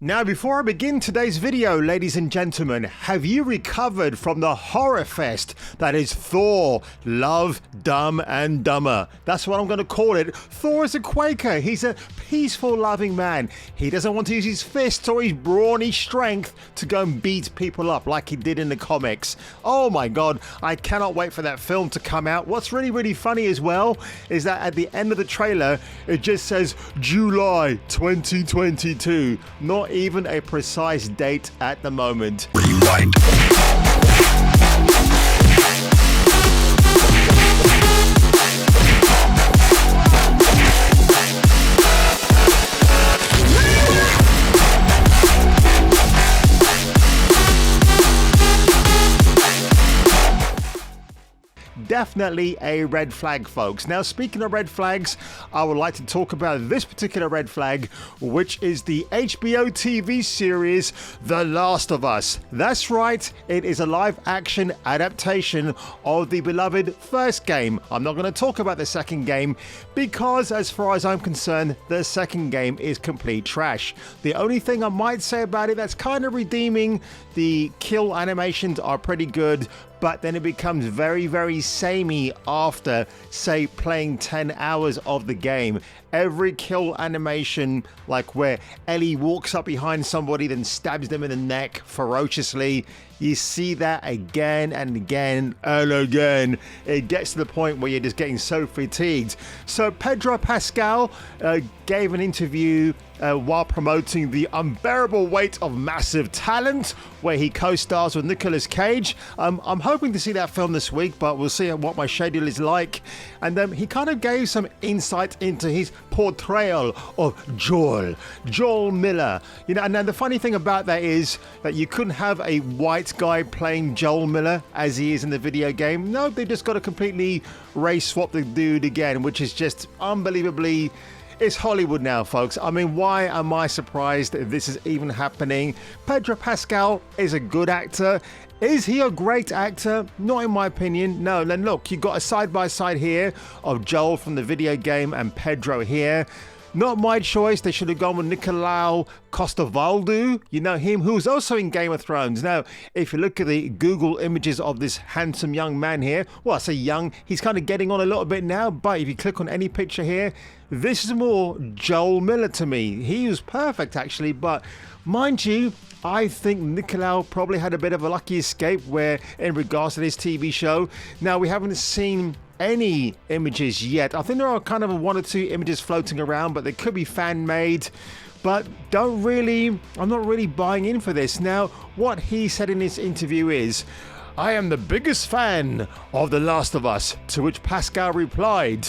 Now, before I begin today's video, ladies and gentlemen, have you recovered from the horror fest that is Thor, Love, Dumb and Dumber? That's what I'm going to call it. Thor is a Quaker. He's a peaceful, loving man. He doesn't want to use his fists or his brawny strength to go and beat people up like he did in the comics. Oh my God, I cannot wait for that film to come out. What's really funny as well is that at the end of the trailer, it just says July 2022. Not even a precise date at the moment. Rewind. Definitely a red flag, folks. Now, speaking of red flags, I would like to talk about this particular red flag, which is the HBO TV series The Last of Us. That's right, it is a live action adaptation of the beloved first game. I'm not going to talk about the second game because, as far as I'm concerned, the second game is complete trash. The only thing I might say about it that's kind of redeeming, the kill animations are pretty good, but then it becomes very samey after, say, playing 10 hours of the game. Every kill animation, like where Ellie walks up behind somebody, then stabs them in the neck ferociously, you see that again and again and again. It gets to the point where you're just getting so fatigued. So Pedro Pascal gave an interview while promoting The Unbearable Weight of Massive Talent, where he co-stars with Nicolas Cage. I'm hoping to see that film this week, but we'll see what my schedule is like. And he kind of gave some insight into his portrayal of Joel Miller. You know, and then the funny thing about that is that you couldn't have a white guy playing Joel Miller as he is in the video game. No, they just got to completely race swap the dude again, which is just unbelievably... It's Hollywood now, folks. I mean, why am I surprised that this is even happening? Pedro Pascal is a good actor. Is he a great actor? Not in my opinion. No. Then look, you've got a side-by-side here of Joel from the video game and Pedro here. Not my choice. They should have gone with TLOU Costa-Waldau. You know him, who's also in Game of Thrones. Now, if you look at the Google images of this handsome young man here, well, I say young, he's kind of getting on a little bit now, but if you click on any picture here, this is more Joel Miller to me. He was perfect, actually, but mind you, I think TLOU probably had a bit of a lucky escape where, in regards to this TV show, now we haven't seen any images yet. I think there are kind of one or two images floating around, but they could be fan-made. But I'm not really buying in for this. Now, what he said in this interview is, I am the biggest fan of The Last of Us, to which Pascal replied,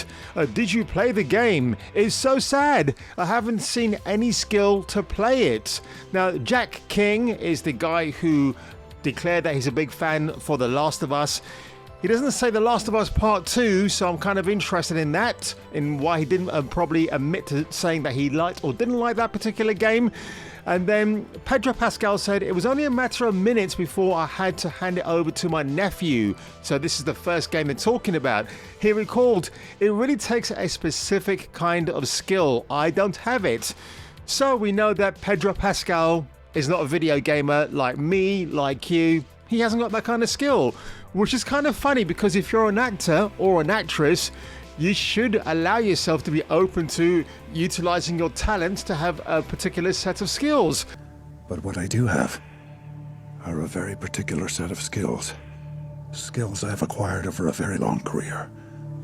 did you play the game? It's so sad. I haven't seen any skill to play it. Now, Jack King is the guy who declared that he's a big fan for The Last of Us. He doesn't say The Last of Us Part 2, so I'm kind of interested in that, in why he didn't probably admit to saying that he liked or didn't like that particular game. And then Pedro Pascal said, it was only a matter of minutes before I had to hand it over to my nephew. So this is the first game they're talking about. He recalled, it really takes a specific kind of skill. I don't have it. So we know that Pedro Pascal is not a video gamer like me, like you. He hasn't got that kind of skill, which is kind of funny because if you're an actor or an actress, you should allow yourself to be open to utilizing your talent to have a particular set of skills. But what I do have are a very particular set of skills. Skills I've acquired over a very long career.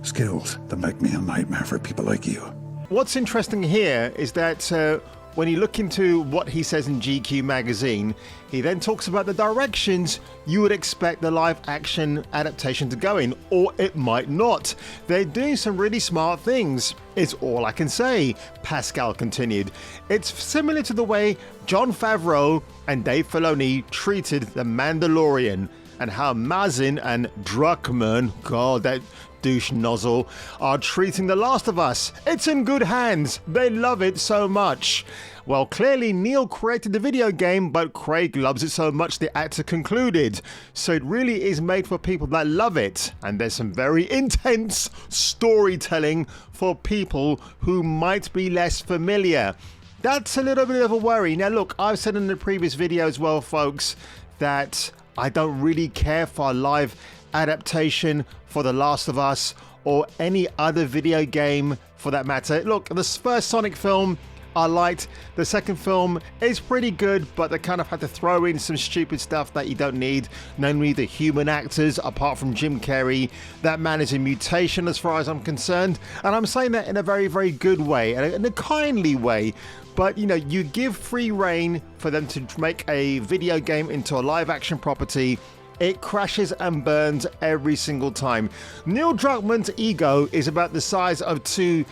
Skills that make me a nightmare for people like you. What's interesting here is that when you look into what he says in GQ magazine, he then talks about the directions you would expect the live action adaptation to go in, or it might not. They're doing some really smart things. It's all I can say, Pascal continued. It's similar to the way Jon Favreau and Dave Filoni treated The Mandalorian, and how Mazin and Druckmann, God, that douche nozzle, are treating The Last of Us. It's in good hands. They love it so much. Well, clearly Neil created the video game, but Craig loves it so much, the actor concluded. So it really is made for people that love it. And there's some very intense storytelling for people who might be less familiar. That's a little bit of a worry. Now look, I've said in the previous video as well, folks, that I don't really care for a live adaptation for The Last of Us or any other video game for that matter. Look, the first Sonic film I liked. The second film is pretty good, but they kind of had to throw in some stupid stuff that you don't need, namely the human actors, apart from Jim Carrey. That man is a mutation as far as I'm concerned, and I'm saying that in a very, very good way, and in a kindly way. But, you know, you give free reign for them to make a video game into a live action property. It crashes and burns every single time. Neil Druckmann's ego is about the size of two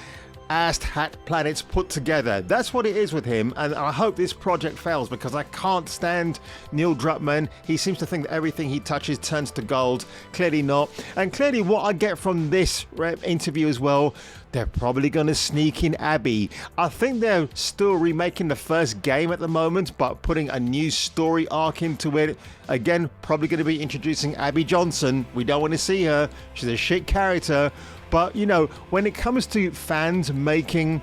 assed hat planets put together. That's what it is with him, and I hope this project fails because I can't stand Neil Druckmann. He seems to think that everything he touches turns to gold. Clearly not. And clearly what I get from this interview as well, they're probably going to sneak in Abby. I think they're still remaking the first game at the moment, but putting a new story arc into it. Again, probably going to be introducing Abby Johnson. We don't want to see her. She's a shit character. But, you know, when it comes to fans making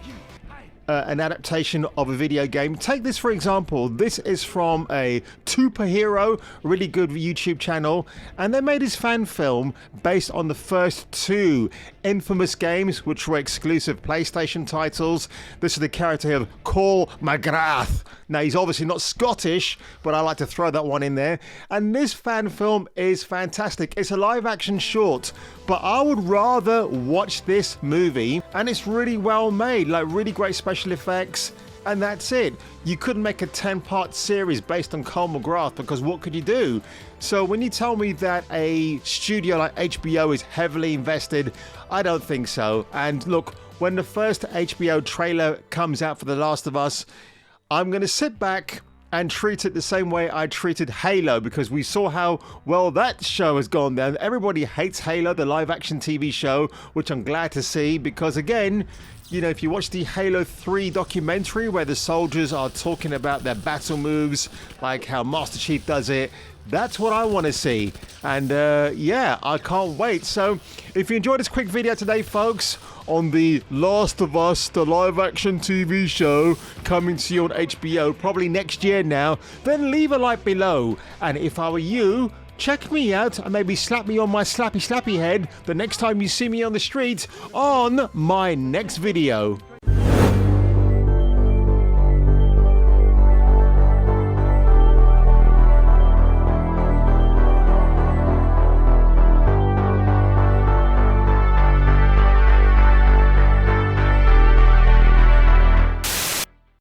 an adaptation of a video game, take this for example. This is from a Superhero, really good YouTube channel, and they made this fan film based on the first two infamous games, which were exclusive PlayStation titles. This is the character of Cole McGrath. Now, he's obviously not Scottish, but I like to throw that one in there. And this fan film is fantastic. It's a live action short, but I would rather watch this movie, and it's really well made, like really great special effects, and that's it. You couldn't make a 10-part series based on Cole McGrath because what could you do? So when you tell me that a studio like HBO is heavily invested, I don't think so. And look, when the first HBO trailer comes out for The Last of Us, I'm going to sit back and treat it the same way I treated Halo, because we saw how well that show has gone down. Everybody hates Halo, the live action TV show, which I'm glad to see, because again, you know, if you watch the Halo 3 documentary where the soldiers are talking about their battle moves, like how Master Chief does it, that's what I want to see. And yeah, I can't wait. So if you enjoyed this quick video today, folks, on The Last of Us, the live action TV show coming to you on HBO probably next year now, then leave a like below. And if I were you, check me out and maybe slap me on my slappy head the next time you see me on the street on my next video.